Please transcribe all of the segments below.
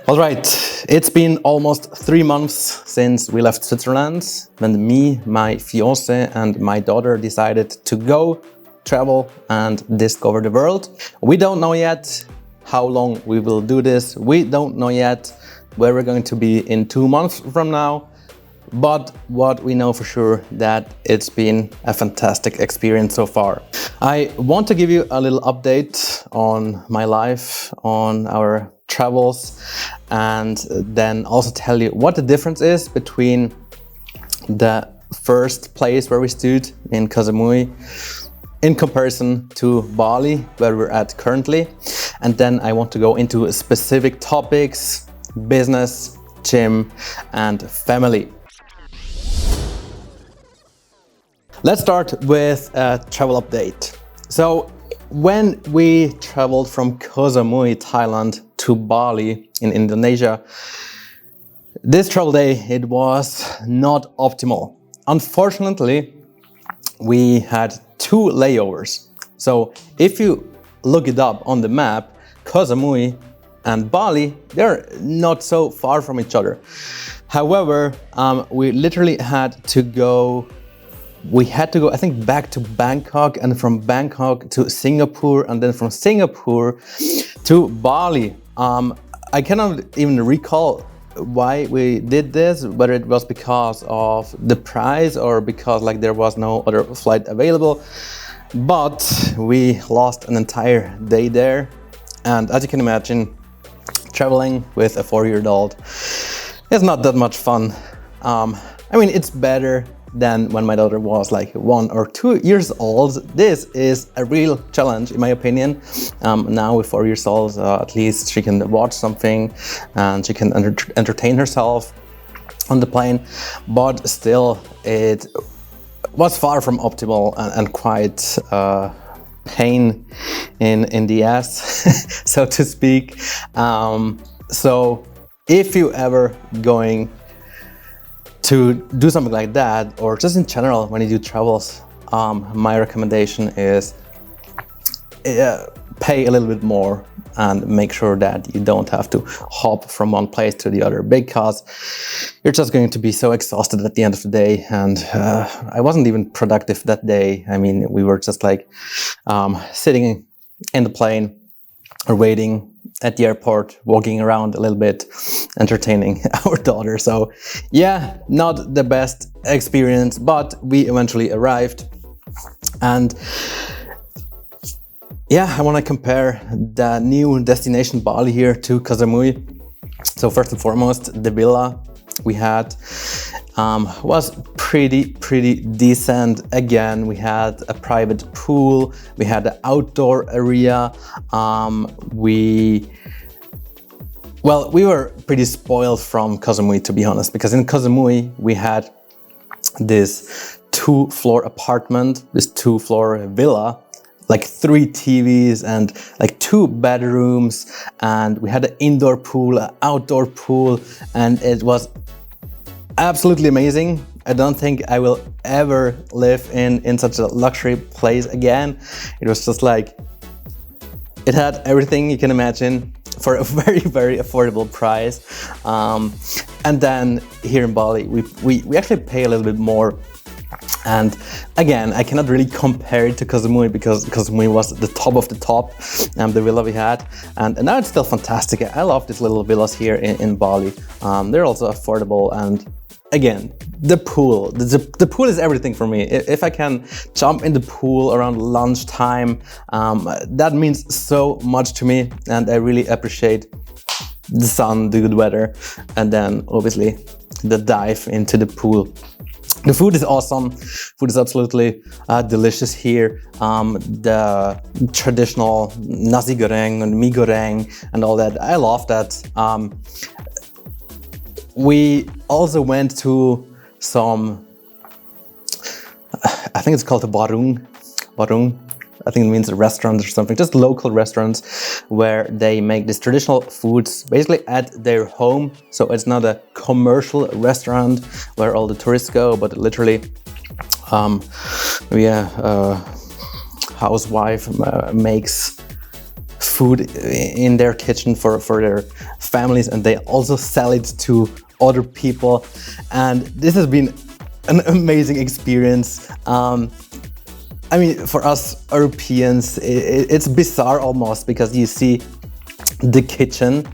All right, it's been almost 3 months since we left Switzerland when me, my fiancé, and my daughter decided to go travel and discover the world. We don't know yet how long we will do this. We don't know yet where we're going to be in 2 months from now. But what we know for sure that it's been a fantastic experience so far. I want to give you a little update on my life, on our travels, and then also tell you what the difference is between the first place where we stood in Koh Samui in comparison to Bali, where we're at currently. And then I want to go into specific topics, business, gym, and family. Let's start with a travel update. So when we traveled from Koh Samui, Thailand to Bali in Indonesia, this travel day, it was not optimal. Unfortunately, we had 2 layovers. So if you look it up on the map, Koh Samui and Bali, they're not so far from each other. However, we literally had to go, I think, back to Bangkok, and from Bangkok to Singapore, and then from Singapore to Bali. I cannot even recall why we did this, whether it was because of the price or because there was no other flight available. But we lost an entire day there. And as you can imagine, traveling with a 4-year-old is not that much fun. I mean, it's better than when my daughter was 1 or 2 years old. This is a real challenge, in my opinion. Now with 4 years old, at least she can watch something and she can entertain herself on the plane. But still, it was far from optimal and quite pain in the ass, so to speak. So if you ever going to do something like that, or just in general when you do travels, my recommendation is pay a little bit more and make sure that you don't have to hop from one place to the other, because you're just going to be so exhausted at the end of the day. And I wasn't even productive that day. I mean, we were just sitting in the plane or waiting at the airport, walking around a little bit, entertaining our daughter. So yeah, not the best experience, but we eventually arrived. And yeah, I want to compare the new destination Bali here to Koh Samui. So first and foremost, the villa we had was pretty decent. Again, we had a private pool, we had an outdoor area. We were pretty spoiled from Koh Samui, to be honest, because in Koh Samui we had this 2-floor apartment, this 2-floor villa, 3 TVs and 2 bedrooms, and we had an indoor pool, an outdoor pool, and it was absolutely amazing. I don't think I will ever live in such a luxury place again. It was just it had everything you can imagine for a very affordable price. And then here in Bali, we actually pay a little bit more. And again, I cannot really compare it to Koh Samui, because Koh Samui was the top of the top, the villa we had. And now it's still fantastic. I love these little villas here in Bali. They're also affordable. And again, the pool. The pool is everything for me. If I can jump in the pool around lunchtime, that means so much to me. And I really appreciate the sun, the good weather, and then obviously the dive into the pool. The food is awesome. Food is absolutely delicious here. The traditional nasi goreng and mee goreng and all that. I love that. We also went to some, I think it's called a warung. I think it means a restaurant or something, just local restaurants where they make these traditional foods basically at their home. So it's not a commercial restaurant where all the tourists go, but literally, housewife makes food in their kitchen for their families, and they also sell it to other people. And this has been an amazing experience. I mean, for us Europeans, it's bizarre almost, because you see the kitchen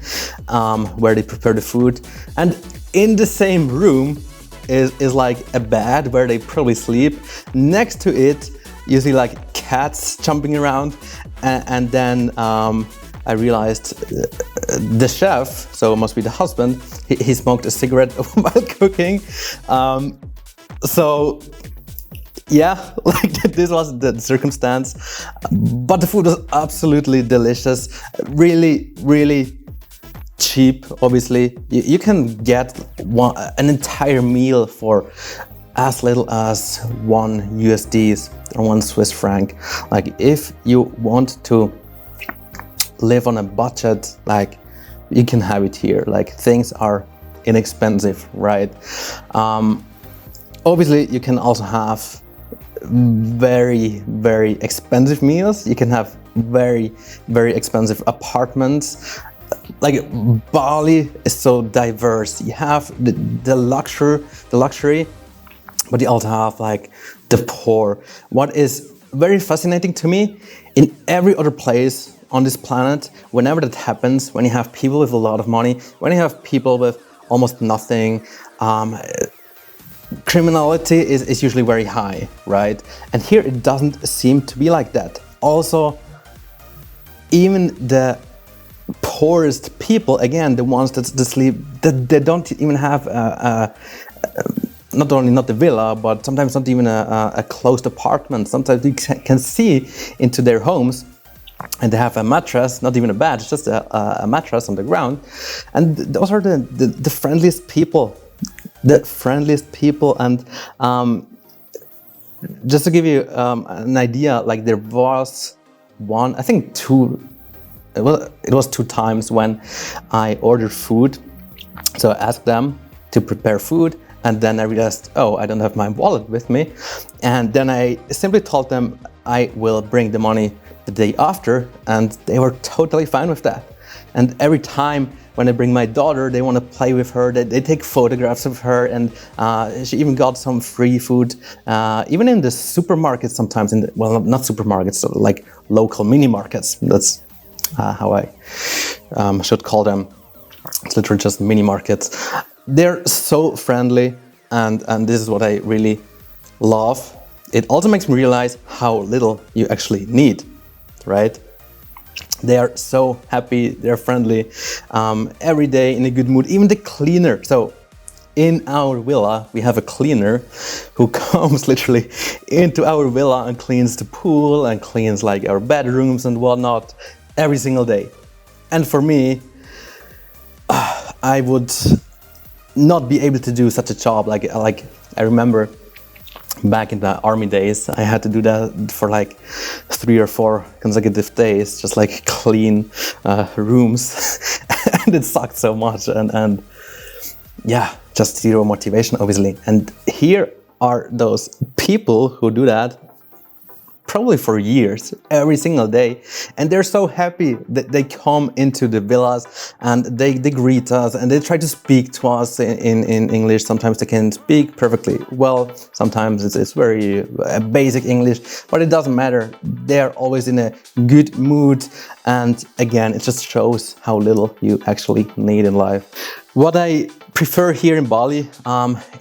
where they prepare the food, and in the same room is like a bed where they probably sleep. Next to it, you see like cats jumping around, and then I realized the chef, so it must be the husband, he smoked a cigarette while cooking. So yeah, like this was the circumstance, but the food was absolutely delicious, really, really cheap. Obviously, you can get an entire meal for as little as $1 or 1 Swiss franc. Like if you want to live on a budget, like you can have it here. Like things are inexpensive, right? Obviously, you can also have very, very expensive meals. You can have very, very expensive apartments. Like Bali is so diverse. You have the luxury, but you also have like the poor. What is very fascinating to me, in every other place on this planet, whenever that happens, when you have people with a lot of money, when you have people with almost nothing, criminality is usually very high, right? And here it doesn't seem to be like that. Also, even the poorest people, again, the ones that sleep, they don't even have not only not the villa, but sometimes not even a closed apartment. Sometimes you can see into their homes, and they have a mattress, not even a bed, just a mattress on the ground. And those are the friendliest people. The friendliest people. And just to give you an idea, like there was one, I think it was 2 times when I ordered food. So I asked them to prepare food, and then I realized, oh, I don't have my wallet with me. And then I simply told them I will bring the money the day after, and they were totally fine with that. And every time when I bring my daughter, they want to play with her, they take photographs of her, and she even got some free food, even in the supermarkets sometimes, well, not supermarkets, so like local mini markets. That's how I should call them. It's literally just mini markets. They're so friendly, and this is what I really love. It also makes me realize how little you actually need, right? They are so happy, they're friendly, every day in a good mood, even the cleaner. So in our villa, we have a cleaner who comes literally into our villa and cleans the pool and cleans like our bedrooms and whatnot every single day. And for me, I would not be able to do such a job. Like I remember back in the army days, I had to do that for like 3 or 4 consecutive days, just like clean rooms, and it sucked so much, and yeah, just zero motivation, obviously. And here are those people who do that probably for years, every single day, and they're so happy that they come into the villas and they greet us and they try to speak to us in English. Sometimes they can speak perfectly well, sometimes it's very basic English, but it doesn't matter. They're always in a good mood, and again, it just shows how little you actually need in life. What I prefer here in Bali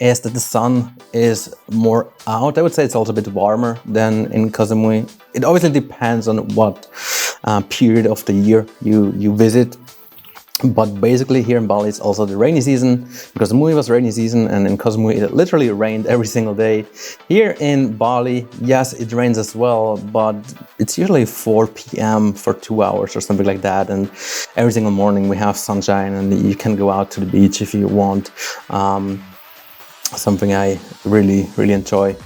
is that the sun is more out. I would say it's also a bit warmer than in Koh Samui. It obviously depends on what period of the year you visit. But basically here in Bali it's also the rainy season. In Koh Samui was rainy season, and in Koh Samui it literally rained every single day. Here in Bali, yes, it rains as well, but it's usually 4 p.m. for 2 hours or something like that. And every single morning we have sunshine and you can go out to the beach if you want. Something I really, really enjoy.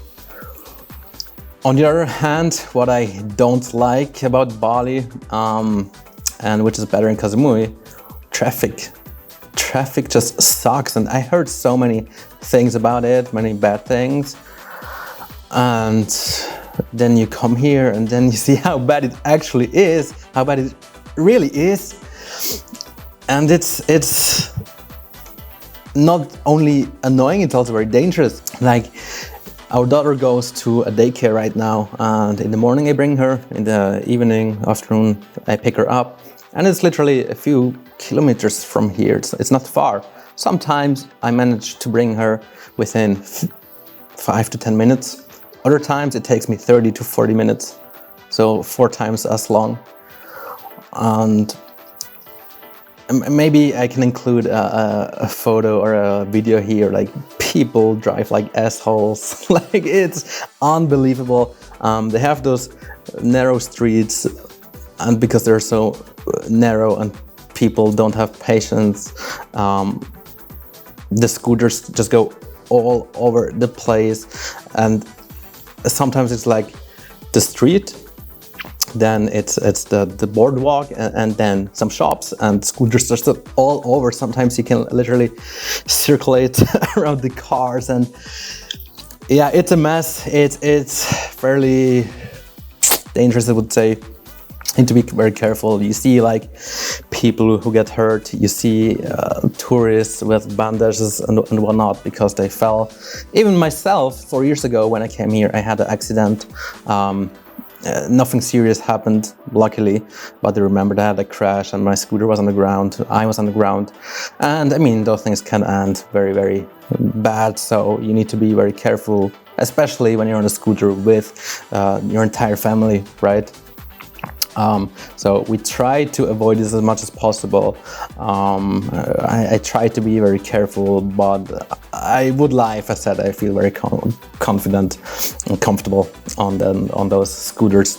On the other hand, what I don't like about Bali, and which is better in Koh Samui, traffic. Traffic just sucks, and I heard so many things about it, many bad things. And then you come here and then you see how bad it actually is, how bad it really is. And it's not only annoying, it's also very dangerous. Like, our daughter goes to a daycare right now, and in the morning I bring her, in the evening, afternoon I pick her up, and it's literally a few kilometers from here. It's not far. Sometimes I manage to bring her within 5 to 10 minutes. Other times it takes me 30 to 40 minutes, so 4 times as long. And maybe I can include a photo or a video here, like people drive like assholes. Like, it's unbelievable. They have those narrow streets, and because they're so narrow and people don't have patience, the scooters just go all over the place. And sometimes it's like the street, then it's the boardwalk, and then some shops, and scooters just all over. Sometimes you can literally circulate around the cars, and yeah, it's a mess. It's fairly dangerous, I would say. Need to be very careful. You see like people who get hurt. You see tourists with bandages and whatnot because they fell. Even myself, 4 years ago when I came here, I had an accident. Nothing serious happened, luckily, but I remember I had a crash and my scooter was on the ground, I was on the ground. And I mean, those things can end very, very bad, so you need to be very careful, especially when you're on a scooter with your entire family, right? So we try to avoid this as much as possible. I try to be very careful, but I would lie if I said I feel very confident and comfortable on those scooters.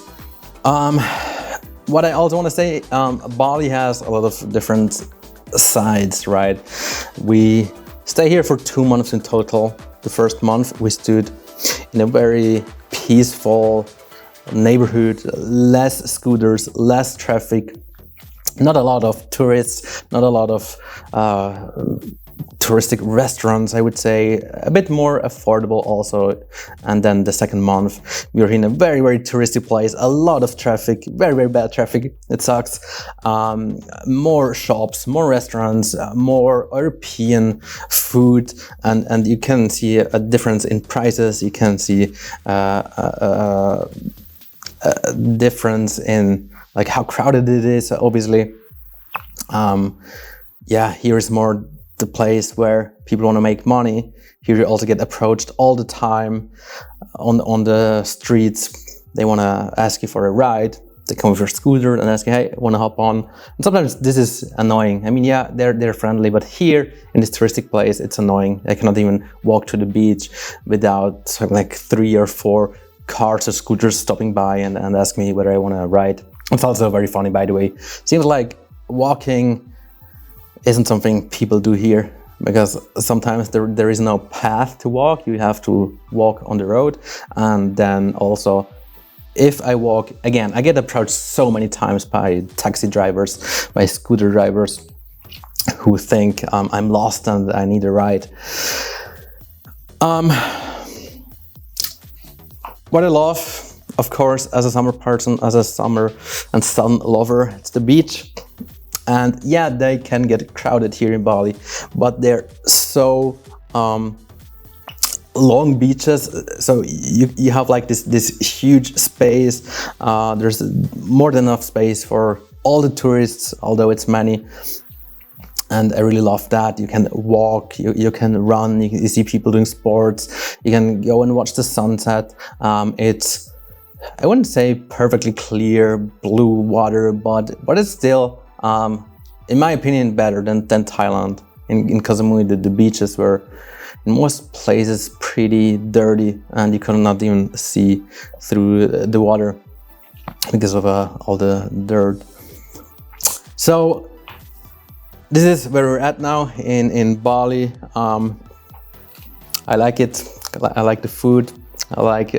What I also want to say, Bali has a lot of different sides, right? We stay here for 2 months in total. The first month we stood in a very peaceful neighborhood, less scooters, less traffic, not a lot of tourists, not a lot of touristic restaurants, I would say, a bit more affordable also. And then the second month, we were in a very, very touristy place, a lot of traffic, very, very bad traffic, it sucks. More shops, more restaurants, more European food, and you can see a difference in prices, you can see a difference in like how crowded it is, obviously. Yeah, here is more the place where people want to make money. Here you also get approached all the time on the streets. They want to ask you for a ride. They come with your scooter and ask you, hey, I want to hop on. And sometimes this is annoying. I mean, yeah, they're friendly, but here in this touristic place, it's annoying. I cannot even walk to the beach without like 3 or 4 cars or scooters stopping by and ask me whether I want to ride. It's also very funny, by the way. Seems like walking isn't something people do here, because sometimes there is no path to walk. You have to walk on the road. And then also, if I walk, again, I get approached so many times by taxi drivers, by scooter drivers who think I'm lost and I need a ride. What I love, of course, as a summer person, as a summer and sun lover, it's the beach. And yeah, they can get crowded here in Bali, but they're so long beaches. So you have like this huge space. There's more than enough space for all the tourists, although it's many. And I really love that. You can walk, you can run, you see people doing sports, you can go and watch the sunset. It's, I wouldn't say perfectly clear blue water, but it's still, in my opinion, better than Thailand. In Koh Samui, the beaches were in most places pretty dirty, and you could not even see through the water because of all the dirt. So this is where we're at now in Bali. I like it. I like the food. I like,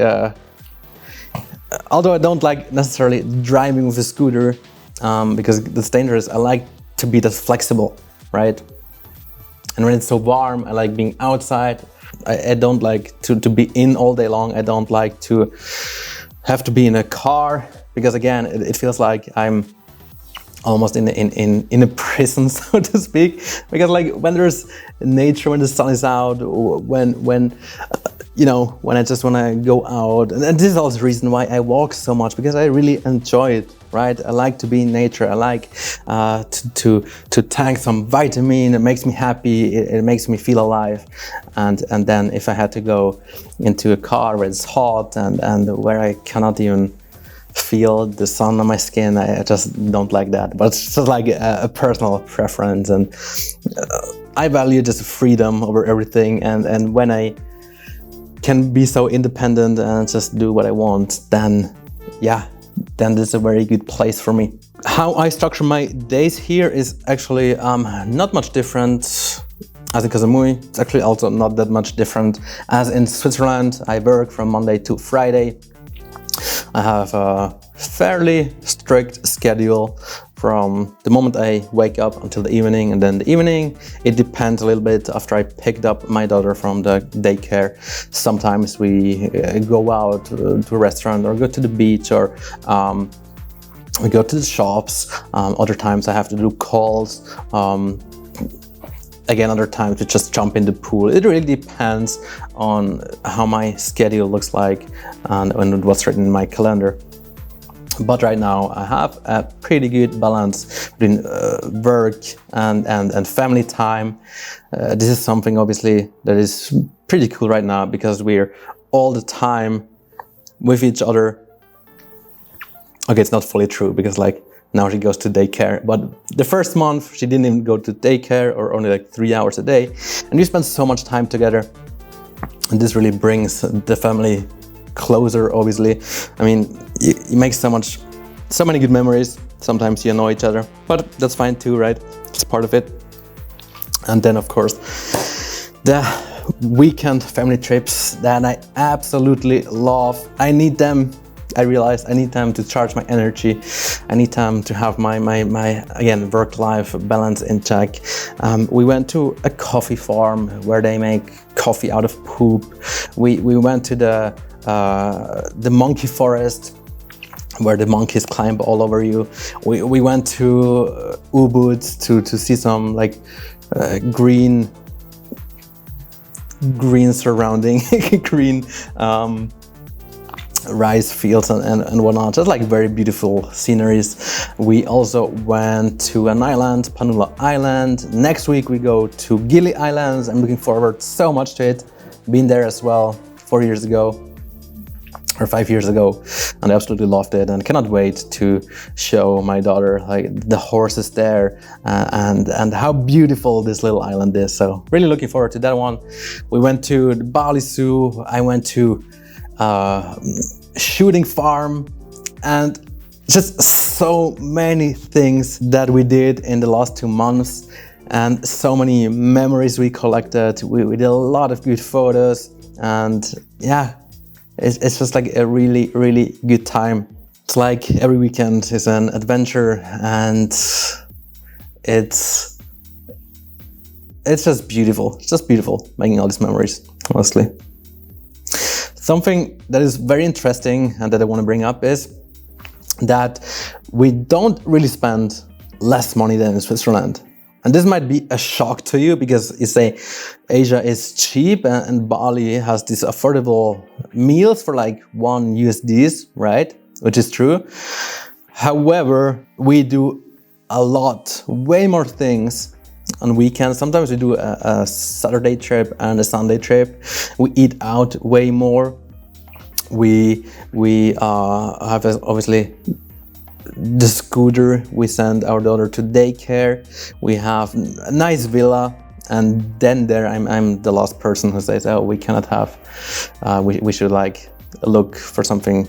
although I don't like necessarily driving with a scooter because it's dangerous. I like to be that flexible, right? And when it's so warm, I like being outside. I don't like to be in all day long. I don't like to have to be in a car because, again, it feels like I'm almost in a prison, so to speak, because like when there's nature, when the sun is out, when when I just want to go out, and this is also the reason why I walk so much, because I really enjoy it, right? I like to be in nature. I like to tank some vitamin. It makes me happy. It makes me feel alive. And then if I had to go into a car where it's hot and where I cannot even feel the sun on my skin, I just don't like that. But it's just like a personal preference, and I value just freedom over everything. And when I can be so independent and just do what I want, then this is a very good place for me. How I structure my days here is actually not much different as in Koh Samui. It's actually also not that much different as in Switzerland. I work from Monday to Friday. I have a fairly strict schedule from the moment I wake up until the evening, and then the evening, it depends a little bit after I picked up my daughter from the daycare. Sometimes we go out to a restaurant or go to the beach, or we go to the shops. Other times I have to do calls. Again, other times we just jump in the pool. It really depends on how my schedule looks like and what's written in my calendar. But right now I have a pretty good balance between work and family time. This is something obviously that is pretty cool right now, because we're all the time with each other. Okay, it's not fully true, because like now she goes to daycare, but the first month she didn't even go to daycare, or only like 3 hours a day. And we spend so much time together, and this really brings the family closer, obviously. I mean, you make so many good memories. Sometimes you annoy each other, but that's fine too, right? It's part of it. And then of course, the weekend family trips that I absolutely love. I need them. I realize I need time to charge my energy. I need time to have my again, work-life balance in check. We went to a coffee farm where they make coffee out of poop. We went to the monkey forest where the monkeys climb all over you. We went to Ubud to see some like green surrounding green rice fields and whatnot, just like very beautiful sceneries. We also went to an island, Panula Island. Next week we go to Gili Islands. I'm looking forward so much to it. Been there as well 4 years ago or 5 years ago, and I absolutely loved it, and cannot wait to show my daughter like the horses there and how beautiful this little island is. So really looking forward to that one. We went to the Bali Zoo. I went to shooting farm, and just so many things that we did in the last 2 months, and so many memories we collected. We did a lot of good photos, and yeah, it's just like a really, really good time. It's like every weekend is an adventure, and it's just beautiful. It's just beautiful making all these memories, honestly. Something that is very interesting and that I want to bring up is that we don't really spend less money than in Switzerland. And this might be a shock to you, because you say Asia is cheap and Bali has these affordable meals for like $1, right? Which is true. However, we do a lot, way more things on weekends. Sometimes we do a Saturday trip and a Sunday trip. We eat out way more. We have obviously the scooter. We send our daughter to daycare. We have a nice villa, and then there I'm the last person who says, oh, we cannot have. We should like look for something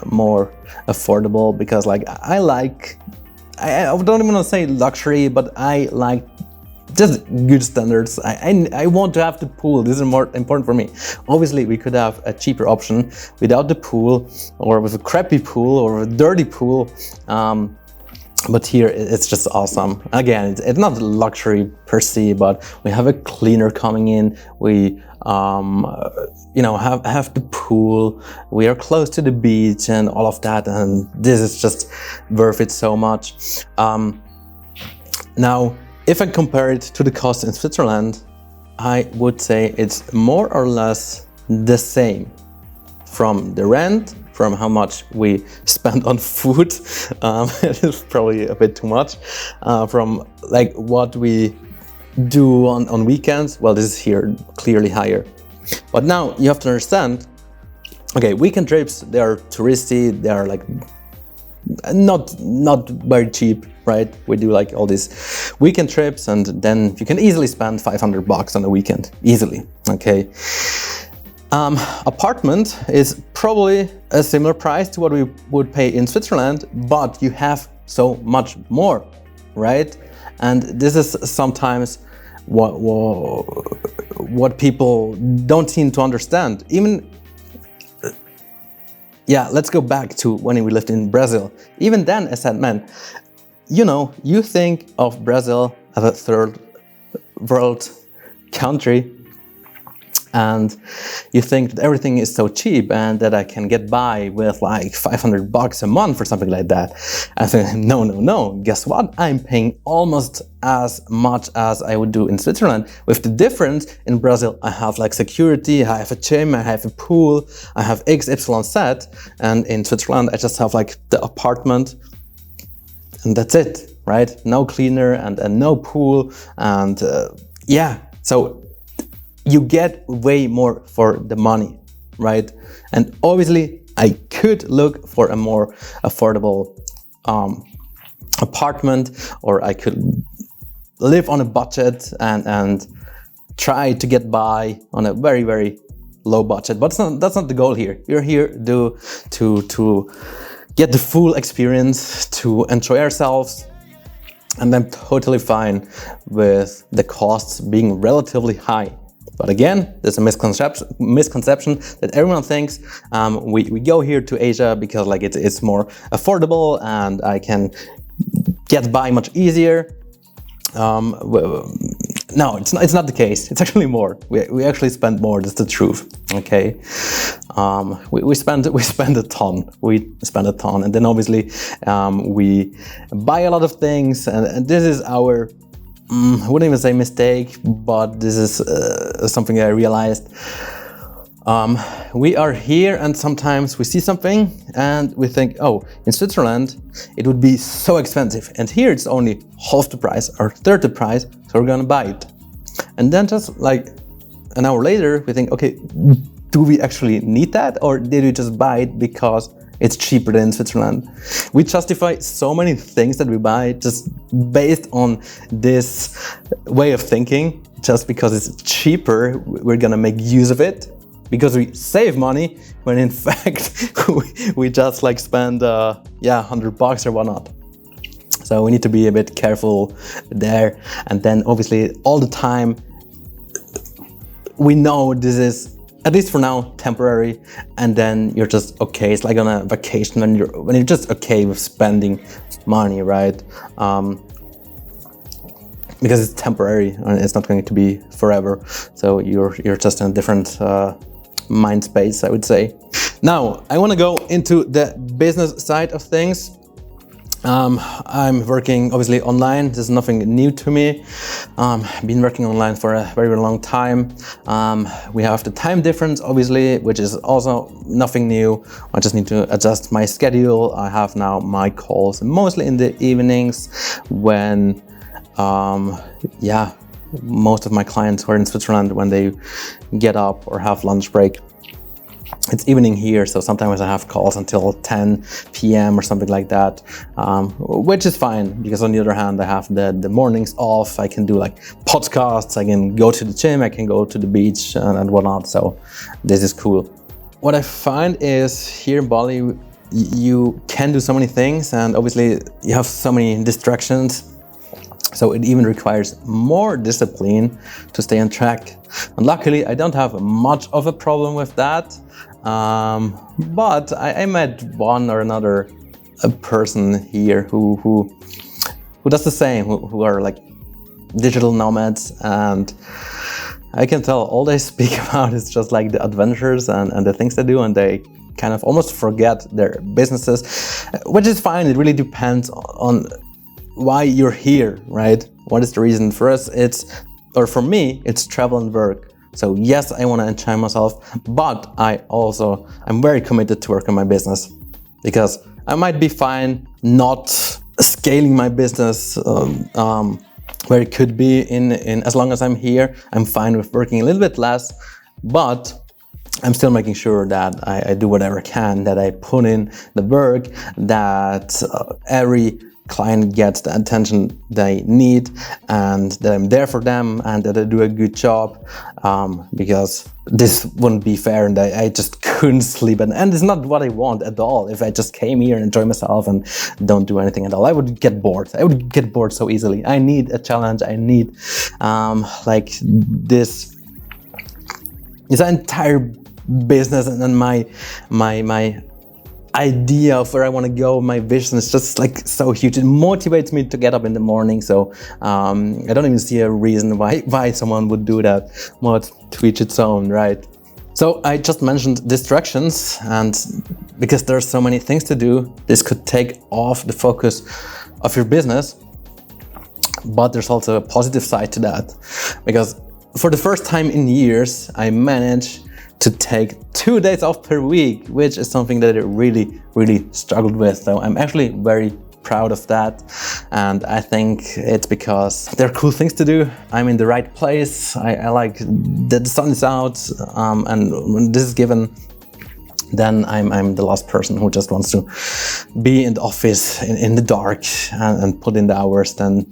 more affordable, because like I don't even want to say luxury, but I like just good standards. I want to have the pool. This is more important for me. Obviously, we could have a cheaper option without the pool, or with a crappy pool, or a dirty pool. But here it's just awesome. Again, it's not luxury per se, but we have a cleaner coming in. We have the pool. We are close to the beach and all of that, and this is just worth it so much. Now, if I compare it to the cost in Switzerland, I would say it's more or less the same. From the rent, from how much we spend on food, it is probably a bit too much, from like what we do on weekends, well, this is here clearly higher. But now you have to understand, okay, weekend trips, they are touristy, they are like not very cheap, right? We do like all these weekend trips, and then you can easily spend $500 on a weekend, easily, okay? Apartment is probably a similar price to what we would pay in Switzerland, but you have so much more, right? And this is sometimes what people don't seem to understand. Even, let's go back to when we lived in Brazil. Even then, I said, man, you think of Brazil as a third world country, and you think that everything is so cheap and that I can get by with like $500 a month or something like that. I think, no. Guess what? I'm paying almost as much as I would do in Switzerland. With the difference, in Brazil, I have like security, I have a gym, I have a pool, I have X, Y, Z. And in Switzerland, I just have like the apartment, and that's it, right? No cleaner and no pool. And so you get way more for the money, right? And obviously, I could look for a more affordable apartment, or I could live on a budget and try to get by on a very, very low budget. But that's not the goal here. We're here to get the full experience, to enjoy ourselves. And I'm totally fine with the costs being relatively high. But again, there's a misconception that everyone thinks we go here to Asia because like it's more affordable and I can get by much easier. No, it's not the case. It's actually more. We actually spend more. That's the truth. Okay, we spend a ton. We spend a ton, and then obviously we buy a lot of things, and this is our. I wouldn't even say mistake, but this is something I realized. We are here and sometimes we see something and we think, oh, in Switzerland it would be so expensive, and here it's only half the price or third the price, so we're gonna buy it. And then just like an hour later we think, okay, do we actually need that, or did we just buy it because it's cheaper than in Switzerland? We justify so many things that we buy just based on this way of thinking. Just because it's cheaper, we're gonna make use of it because we save money, when in fact we just like spend $100 or whatnot. So we need to be a bit careful there. And then obviously all the time we know this is, at least for now, temporary, and then you're just okay. It's like on a vacation when you're just okay with spending money, right? Because it's temporary and it's not going to be forever. So you're just in a different mind space, I would say. Now I want to go into the business side of things. I'm working obviously online. This is nothing new to me. Been working online for a very, very long time. We have the time difference, obviously, which is also nothing new. I just need to adjust my schedule. I have now my calls mostly in the evenings when, most of my clients who are in Switzerland, when they get up or have lunch break. It's evening here, so sometimes I have calls until 10 p.m. or something like that, which is fine, because on the other hand, I have the mornings off. I can do like podcasts, I can go to the gym, I can go to the beach and whatnot, so this is cool. What I find is here in Bali, you can do so many things, and obviously you have so many distractions. So it even requires more discipline to stay on track. And luckily, I don't have much of a problem with that. But I met one or another a person here who does the same, who are like digital nomads, and I can tell all they speak about is just like the adventures and the things they do, and they kind of almost forget their businesses, which is fine. It really depends on why you're here, right? What is the reason? For us, for me, it's travel and work. So yes, I want to enjoy myself, but I'm very committed to work on my business, because I might be fine not scaling my business where it could be in as long as I'm here. I'm fine with working a little bit less, but I'm still making sure that I do whatever I can, that I put in the work, that every client gets the attention they need, and that I'm there for them, and that I do a good job, because this wouldn't be fair, and I just couldn't sleep, and it's not what I want at all. If I just came here and enjoy myself and don't do anything at all, I would get bored. I would get bored so easily. I need a challenge. I need like this entire business, and then my idea of where I want to go, my vision is just like so huge. It motivates me to get up in the morning. So I don't even see a reason why someone would do that. But to each its own, right? So I just mentioned distractions, and because there's so many things to do, this could take off the focus of your business. But there's also a positive side to that, because for the first time in years, I managed to take 2 days off per week, which is something that I really, really struggled with. So I'm actually very proud of that. And I think it's because there are cool things to do. I'm in the right place. I like that the sun is out, and when this is given, then I'm the last person who just wants to be in the office in the dark and put in the hours. Then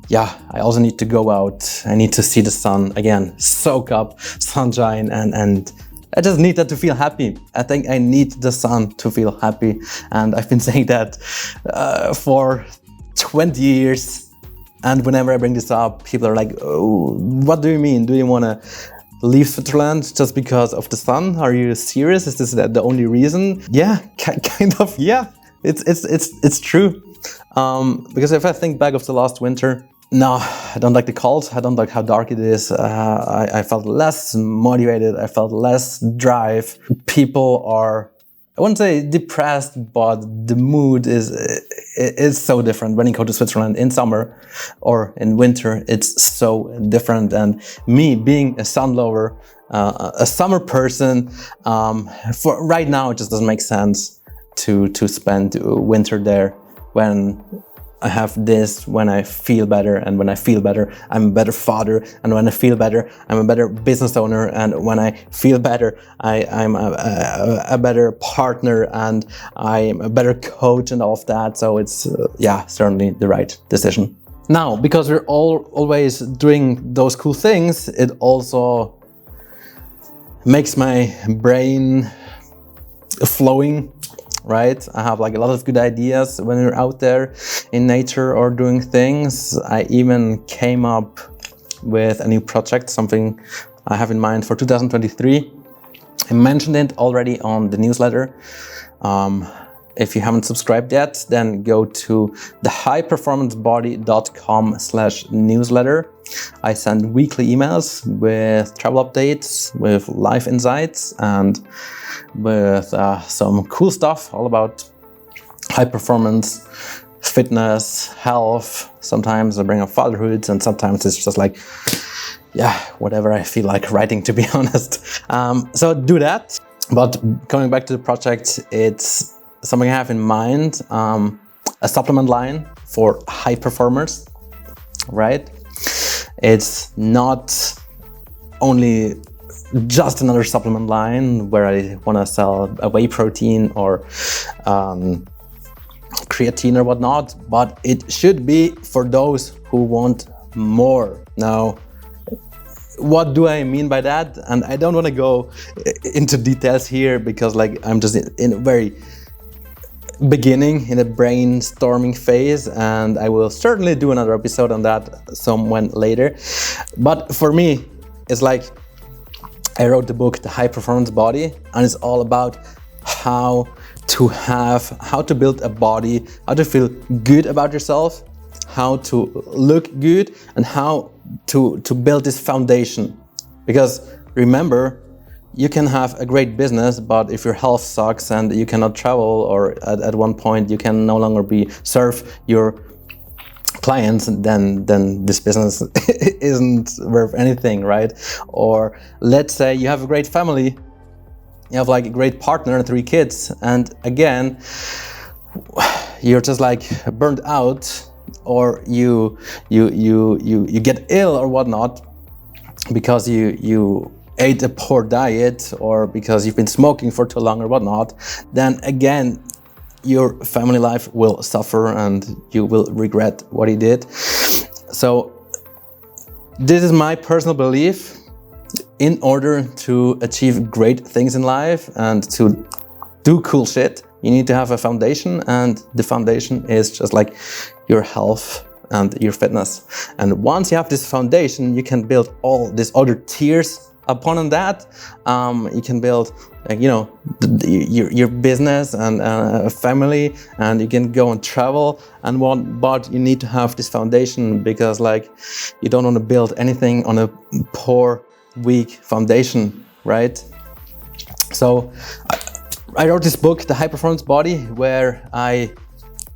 yeah, I also need to go out. I need to see the sun again, soak up sunshine, and I just need that to feel happy. I think I need the sun to feel happy. And I've been saying that for 20 years. And whenever I bring this up, people are like, oh, what do you mean? Do you want to leave Switzerland just because of the sun? Are you serious? Is this the only reason? Yeah, kind of, yeah. It's true. Because if I think back of the last winter, no, I don't like the cold. I don't like how dark it is. I felt less motivated. I felt less drive. People are, I wouldn't say depressed, but the mood is so different when you go to Switzerland in summer or in winter. It's so different. And me being a sun lover, a summer person, for right now, it just doesn't make sense to spend winter there when I have this, when I feel better, and when I feel better, I'm a better father, and when I feel better, I'm a better business owner, and when I feel better, I'm a better partner, and I'm a better coach and all of that. So it's, yeah, certainly the right decision. Now, because we're always doing those cool things, it also makes my brain flowing. Right? I have like a lot of good ideas when we're out there in nature or doing things. I even came up with a new project, something I have in mind for 2023. I mentioned it already on the newsletter. If you haven't subscribed yet, then go to thehighperformancebody.com/newsletter. I send weekly emails with travel updates, with life insights, and with some cool stuff all about high performance, fitness, health. Sometimes I bring up fatherhood, and sometimes it's just like, yeah, whatever I feel like writing, to be honest. So do that. But coming back to the project, it's something I have in mind, a supplement line for high performers, right? It's not only just another supplement line where I want to sell a whey protein or creatine or whatnot, but it should be for those who want more. Now, what do I mean by that? And I don't want to go into details here because like I'm just in a very beginning, in a brainstorming phase, and I will certainly do another episode on that somewhere later. But for me, it's like I wrote the book, The High Performance Body, and it's all about how how to build a body, how to feel good about yourself, how to look good, and how to build this foundation. Because remember, you can have a great business, but if your health sucks and you cannot travel, or at one point you can no longer serve your clients, then this business isn't worth anything, right? Or let's say you have a great family, you have like a great partner and 3 kids, and again you're just like burned out, or you get ill or whatnot because you ate a poor diet, or because you've been smoking for too long or whatnot, then again your family life will suffer and you will regret what you did. So this is my personal belief. In order to achieve great things in life and to do cool shit, you need to have a foundation, and the foundation is just like your health and your fitness. And once you have this foundation, you can build all these other tiers upon that. You can build, like, your business and a family, and you can go and travel and but you need to have this foundation, because like you don't want to build anything on a poor, weak foundation, right? So I wrote this book, The High Performance Body, where I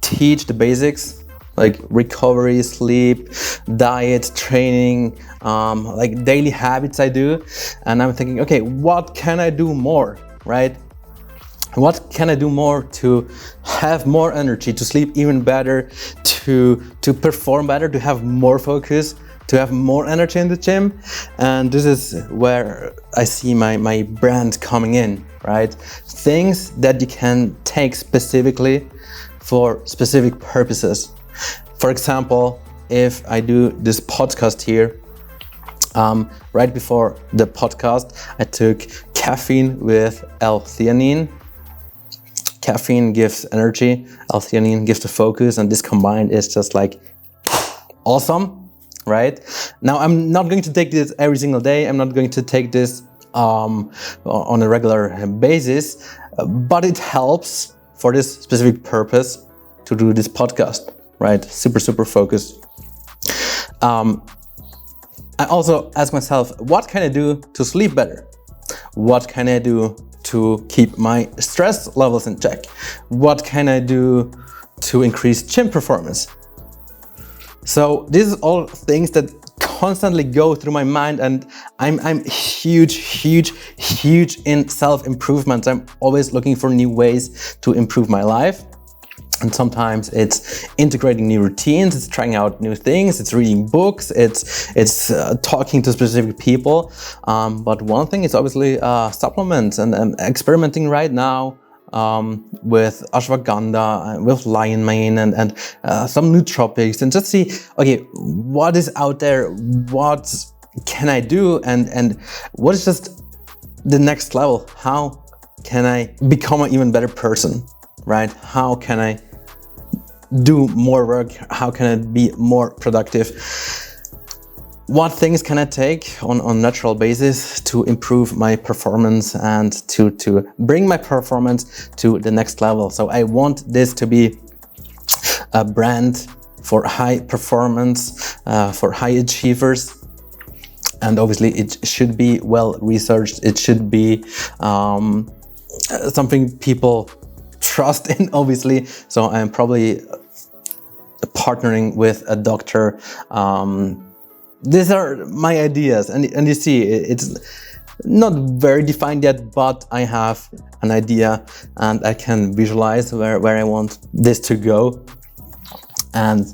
teach the basics like recovery, sleep, diet, training, like daily habits I do. And I'm thinking, okay, what can I do more, right? What can I do more to have more energy, to sleep even better, to perform better, to have more focus, to have more energy in the gym? And this is where I see my brand coming in, right? Things that you can take specifically for specific purposes. For example, if I do this podcast here, right before the podcast, I took caffeine with L-theanine. Caffeine gives energy, L-theanine gives the focus, and this combined is just like awesome, right? Now, I'm not going to take this every single day. I'm not going to take this on a regular basis, but it helps for this specific purpose to do this podcast, right? Super focused. I also ask myself, what can I do to sleep better? What can I do to keep my stress levels in check? What can I do to increase gym performance? So these are all things that constantly go through my mind, and I'm huge in self-improvement. I'm always looking for new ways to improve my life. And sometimes it's integrating new routines, it's trying out new things, it's reading books, it's talking to specific people. But one thing is obviously supplements, and I'm experimenting right now with ashwagandha, with lion mane, and some nootropics, and just see, okay, what is out there, what can I do, and what is just the next level? How can I become an even better person, right? How can I do more work? How can I be more productive? What things can I take on natural basis to improve my performance and to bring my performance to the next level? So I want this to be a brand for high performance, for high achievers. And obviously it should be well researched. It should be something people trust in, obviously. So I'm probably partnering with a doctor. These are my ideas, and you see, it's not very defined yet, but I have an idea and I can visualize where I want this to go. And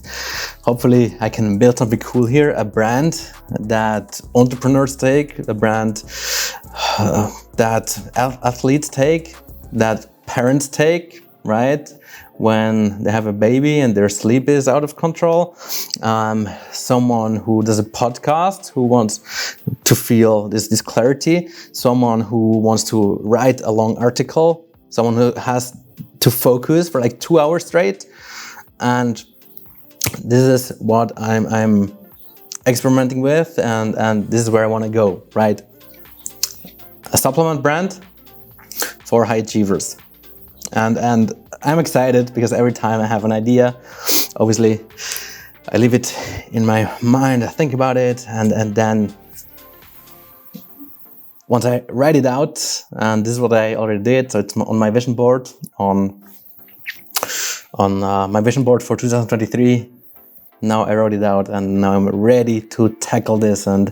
hopefully I can build something cool here, a brand that entrepreneurs take, a brand that athletes take, that parents take, right? When they have a baby and their sleep is out of control. Someone who does a podcast, who wants to feel this clarity. Someone who wants to write a long article. Someone who has to focus for like 2 hours straight. And this is what I'm experimenting with, and this is where I want to go, right? A supplement brand for high achievers. And I'm excited because every time I have an idea, obviously I leave it in my mind, I think about it, and then once I write it out, and this is what I already did, so it's on my vision board, on my vision board for 2023. Now I wrote it out, and now I'm ready to tackle this. And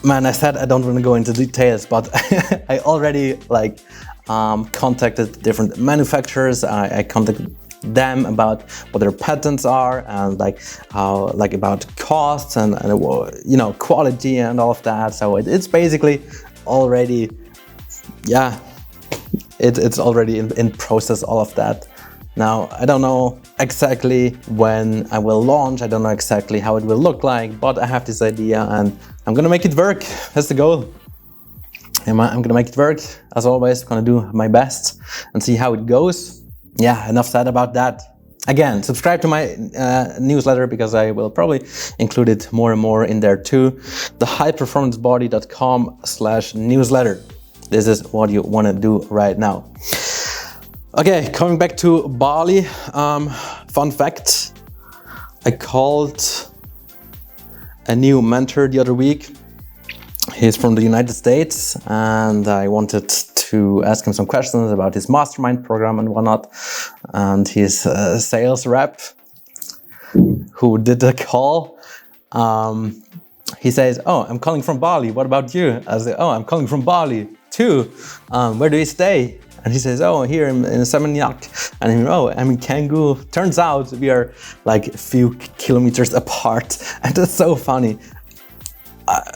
man, I said I don't want to go into details, but I already contacted different manufacturers. I contacted them about what their patents are, and about costs and quality and all of that. So it's basically already, it's already in process, all of that. Now I don't know exactly when I will launch. I don't know exactly how it will look like, but I have this idea and I'm gonna make it work. That's the goal. I'm gonna make it work. As always, I'm gonna do my best and see how it goes. Yeah, enough said about that. Again, subscribe to my newsletter because I will probably include it more and more in there too. thehighperformancebody.com/newsletter. This is what you want to do right now. Okay, coming back to Bali. Fun fact, I called a new mentor the other week. He's from the United States, and I wanted to ask him some questions about his mastermind program and whatnot. And his sales rep, who did the call, he says, "Oh, I'm calling from Bali. What about you?" I say, "Oh, I'm calling from Bali too. Where do you stay?" And he says, "Oh, here in Seminyak." And I'm in Canggu. Turns out we are like a few kilometers apart, and that's so funny.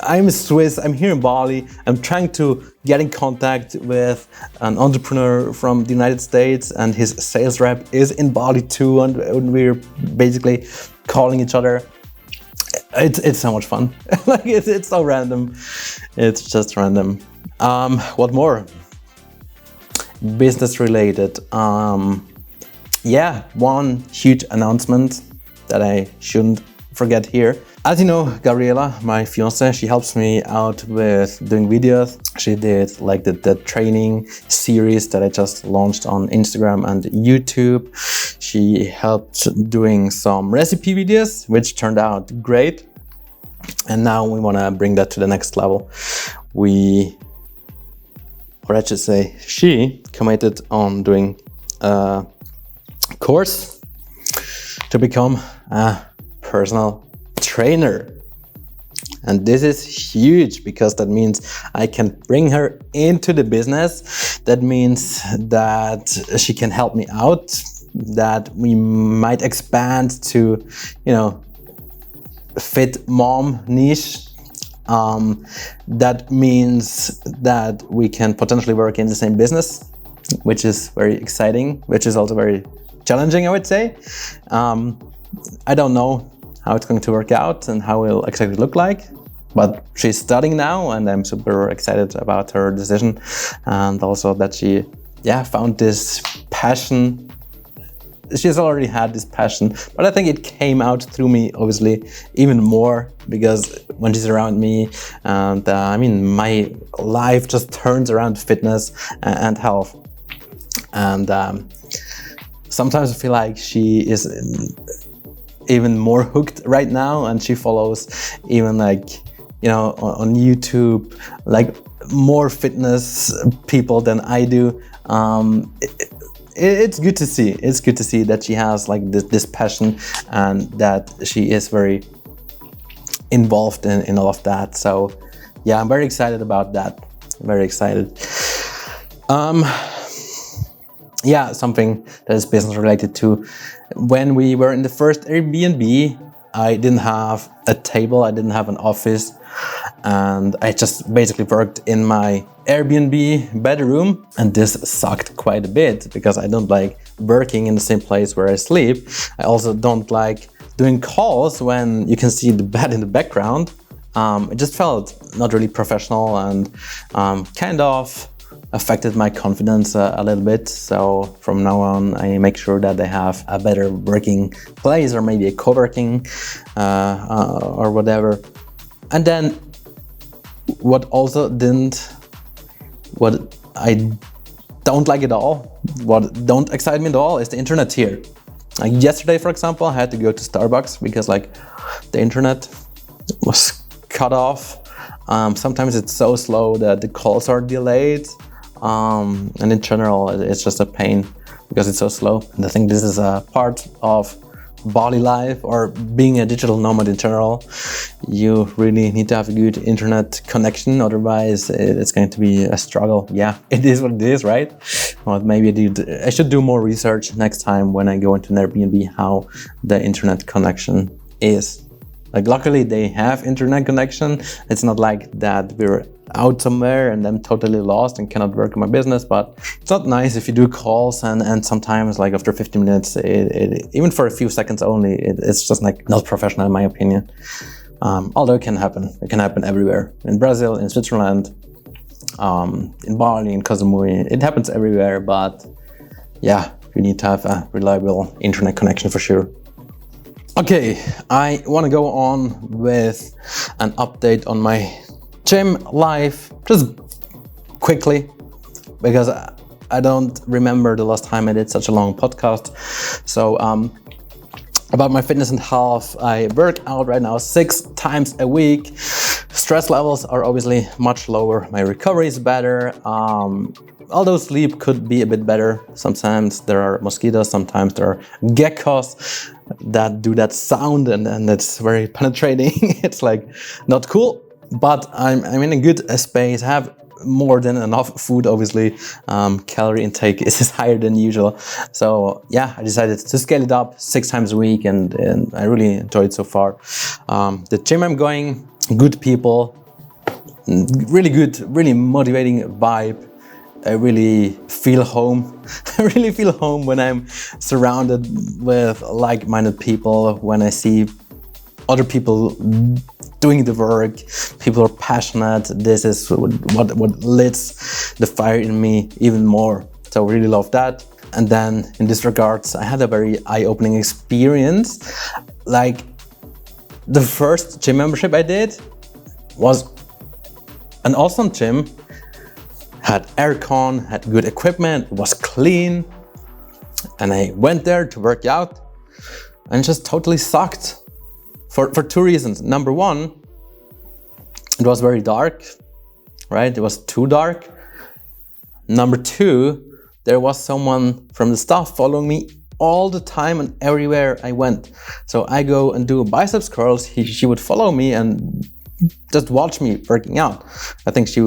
I'm Swiss, I'm here in Bali, I'm trying to get in contact with an entrepreneur from the United States, and his sales rep is in Bali too, and we're basically calling each other. It's so much fun. It's so random. It's just random. What more? Business related. One huge announcement that I shouldn't forget here. As you know, Gabriela, my fiancé, she helps me out with doing videos. She did the training series that I just launched on Instagram and YouTube. She helped doing some recipe videos, which turned out great. And now we want to bring that to the next level. She committed on doing a course to become a personal trainer. And this is huge because that means I can bring her into the business. That means that she can help me out, that we might expand to, fit mom niche. That means that we can potentially work in the same business, which is very exciting, which is also very challenging, I would say. I don't know how it's going to work out and how it will exactly look like, but she's studying now, and I'm super excited about her decision, and also that she found this passion. She's already had this passion, but I think it came out through me, obviously, even more, because when she's around me, and my life just turns around fitness and health. And sometimes I feel like she is even more hooked right now, and she follows even on YouTube, more fitness people than I do. It's good to see. It's good to see that she has this passion, and that she is very involved in all of that. So yeah, I'm very excited about that. Very excited. Something that is business related too. When we were in the first Airbnb, I didn't have a table, I didn't have an office, and I just basically worked in my Airbnb bedroom, and this sucked quite a bit because I don't like working in the same place where I sleep. I also don't like doing calls when you can see the bed in the background. It just felt not really professional, and kind of affected my confidence a little bit. So from now on, I make sure that they have a better working place, or maybe a co-working or whatever. And then what I don't like at all, what don't excite me at all, is the internet here. Like yesterday, for example, I had to go to Starbucks because like the internet was cut off. Sometimes it's so slow that the calls are delayed. And in general, it's just a pain because it's so slow. And I think this is a part of Bali life, or being a digital nomad in general. You really need to have a good internet connection, otherwise it's going to be a struggle. Yeah, it is what it is, right? Well, maybe I should do more research next time when I go into an Airbnb how the internet connection is. Like, luckily they have internet connection. It's not like that we're out somewhere and I'm totally lost and cannot work on my business, but it's not nice if you do calls and sometimes like after 15 minutes, even for a few seconds only, it's just like not professional in my opinion. Although it can happen everywhere. In Brazil, in Switzerland, in Bali, in Koh Samui, it happens everywhere, but yeah, you need to have a reliable internet connection for sure. Okay, I want to go on with an update on my gym life, just quickly, because I don't remember the last time I did such a long podcast. So about my fitness and health, I work out right now 6 times a week. Stress levels are obviously much lower. My recovery is better. Although sleep could be a bit better. Sometimes there are mosquitoes, sometimes there are geckos that do that sound and it's very penetrating. It's like not cool, but I'm in a good space. I have more than enough food, obviously. Calorie intake is higher than usual. So yeah, I decided to scale it up 6 times a week and I really enjoy it so far. The gym I'm going, good people, really good, really motivating vibe. I really feel home. I really feel home when I'm surrounded with like-minded people, when I see other people doing the work. People are passionate. This is what lights the fire in me even more. So I really love that. And then in this regards, I had a very eye-opening experience. Like, the first gym membership I did was an awesome gym. Had aircon, had good equipment, was clean. And I went there to work out and just totally sucked for 2 reasons. Number one, it was very dark, right? It was too dark. Number 2, there was someone from the staff following me all the time and everywhere I went. So I go and do biceps curls, she would follow me and just watch me working out. I think she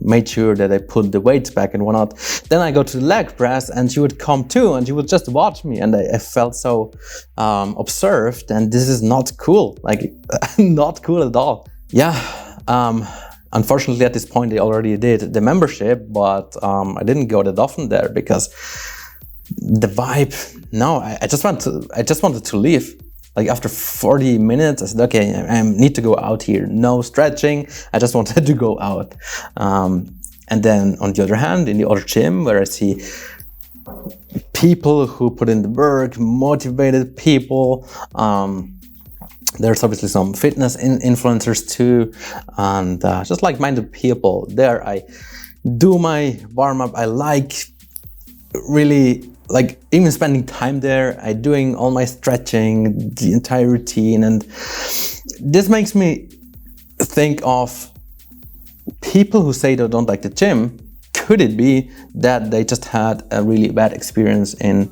made sure that I put the weights back and whatnot. Then I go to the leg press and she would come too and she would just watch me, and I felt so observed, and this is not cool, like not cool at all. Yeah, unfortunately at this point I already did the membership, but I didn't go that often there because the vibe, no, I just wanted to leave. Like after 40 minutes, I said, okay, I need to go out here. No stretching. I just wanted to go out. And then on the other hand, in the other gym where I see people who put in the work, motivated people, there's obviously some fitness influencers too, and just like-minded people. There I do my warm-up. I really like even spending time there. I doing all my stretching, the entire routine, and this makes me think of people who say they don't like the gym. Could it be that they just had a really bad experience in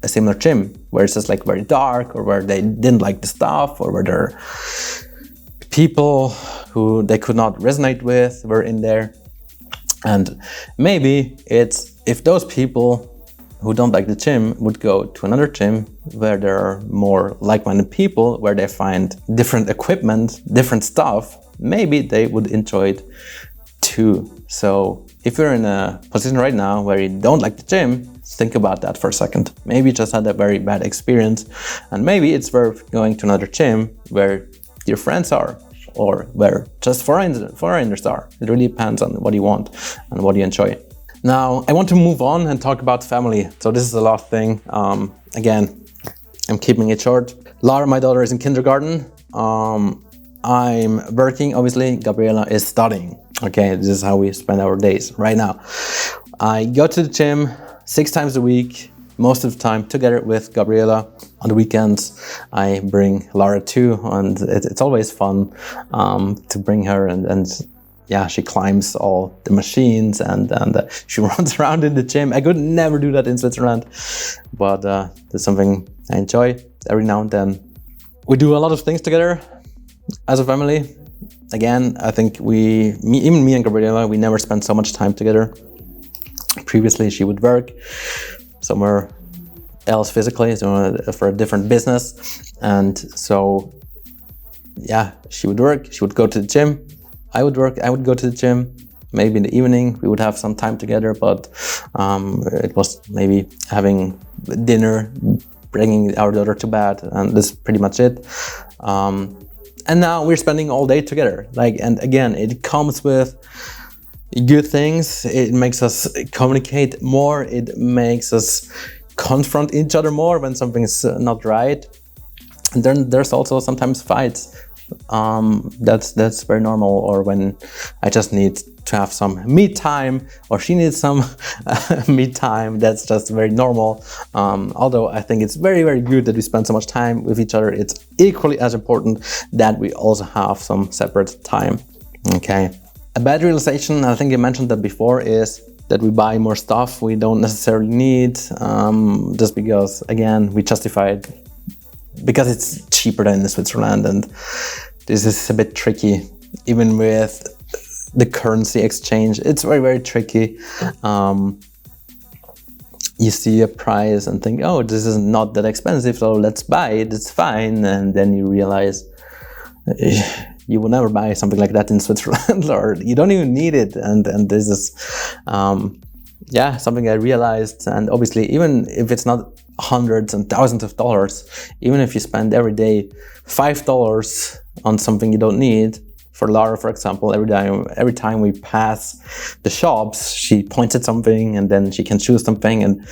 a similar gym where it's just like very dark, or where they didn't like the staff, or where there are people who they could not resonate with were in there? And maybe it's if those people who don't like the gym would go to another gym where there are more like-minded people, where they find different equipment, different stuff, maybe they would enjoy it too. So if you're in a position right now where you don't like the gym, think about that for a second. Maybe you just had a very bad experience, and maybe it's worth going to another gym where your friends are, or where just foreigners are. It really depends on what you want and what you enjoy. Now, I want to move on and talk about family. So this is the last thing. Again, I'm keeping it short. Lara, my daughter, is in kindergarten. I'm working, obviously. Gabriela is studying. Okay, this is how we spend our days right now. I go to the gym 6 times a week, most of the time together with Gabriela. On the weekends, I bring Lara too, and it's always fun to bring her. And yeah, she climbs all the machines and she runs around in the gym. I could never do that in Switzerland, but that's something I enjoy every now and then. We do a lot of things together as a family. Again, I think even me and Gabriela, we never spent so much time together. Previously, she would work somewhere else physically, so for a different business. And so, yeah, she would work, she would go to the gym. I would work, I would go to the gym. Maybe in the evening, we would have some time together, but it was maybe having dinner, bringing our daughter to bed, and that's pretty much it. And now we're spending all day together. And again, it comes with good things. It makes us communicate more. It makes us confront each other more when something's not right. And then there's also sometimes fights. That's very normal. Or when I just need to have some me time, or she needs some me time. That's just very normal. Although I think it's very, very good that we spend so much time with each other. It's equally as important that we also have some separate time. Okay. A bad realization, I think I mentioned that before, is that we buy more stuff we don't necessarily need, just because, again, we justify it because it's cheaper than in Switzerland, and this is a bit tricky. Even with the currency exchange, it's very, very tricky. You see a price and think, oh, this is not that expensive, so let's buy it, it's fine. And then you realize you will never buy something like that in Switzerland, or you don't even need it. And this is, something I realized. And obviously, even if it's not hundreds and thousands of dollars, even if you spend every day $5 on something you don't need. For Lara, for example, every time we pass the shops, she points at something and then she can choose something, and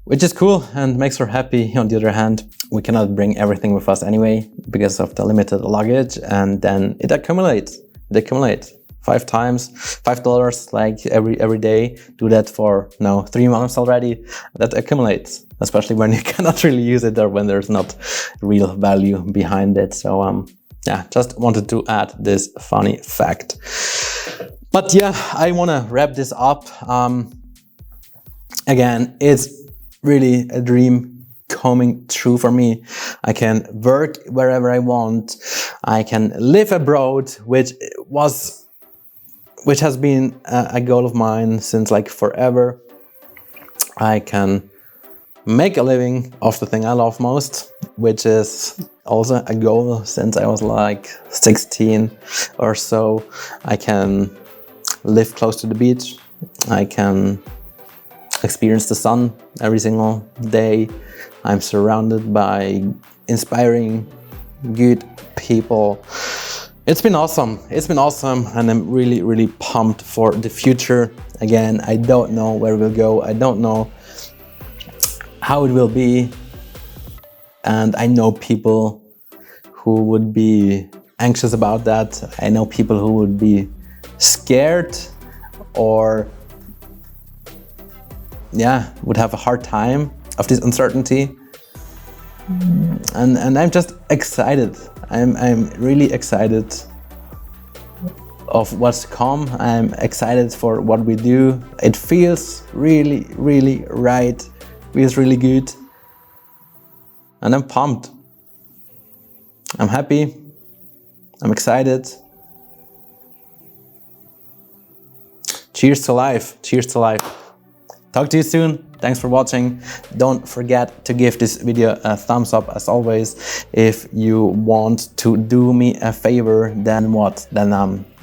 which is cool and makes her happy. On the other hand, we cannot bring everything with us anyway because of the limited luggage, and then it accumulates. $5 like every day. Do that for 3 months already. That accumulates, especially when you cannot really use it or when there's not real value behind it. So just wanted to add this funny fact. But yeah, I want to wrap this up. Again, it's really a dream coming true for me. I can work wherever I want. I can live abroad, which has been a goal of mine since forever. I can make a living off the thing I love most, which is also a goal since I was 16 or so. I can live close to the beach. I can experience the sun every single day. I'm surrounded by inspiring, good people. It's been awesome. And I'm really, really pumped for the future. Again, I don't know where we'll go. I don't know how it will be. And I know people who would be anxious about that. I know people who would be scared or would have a hard time of this uncertainty. And I'm just excited. I'm really excited of what's to come. I'm excited for what we do. It feels really, really right. Feels really good. And I'm pumped. I'm happy. I'm excited. Cheers to life. Cheers to life. Talk to you soon. Thanks for watching. Don't forget to give this video a thumbs up as always. If you want to do me a favor, then what?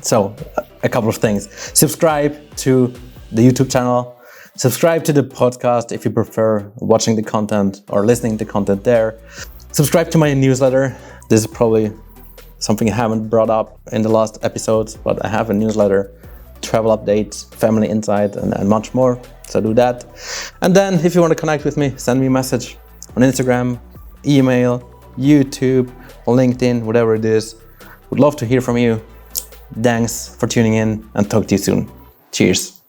So a couple of things. Subscribe to the YouTube channel. Subscribe to the podcast if you prefer watching the content or listening to content there. Subscribe to my newsletter. This is probably something I haven't brought up in the last episodes, but I have a newsletter, travel updates, family insight, and much more. So do that. And then if you want to connect with me, send me a message on Instagram, email, YouTube, LinkedIn, whatever it is. Would love to hear from you. Thanks for tuning in and talk to you soon. Cheers.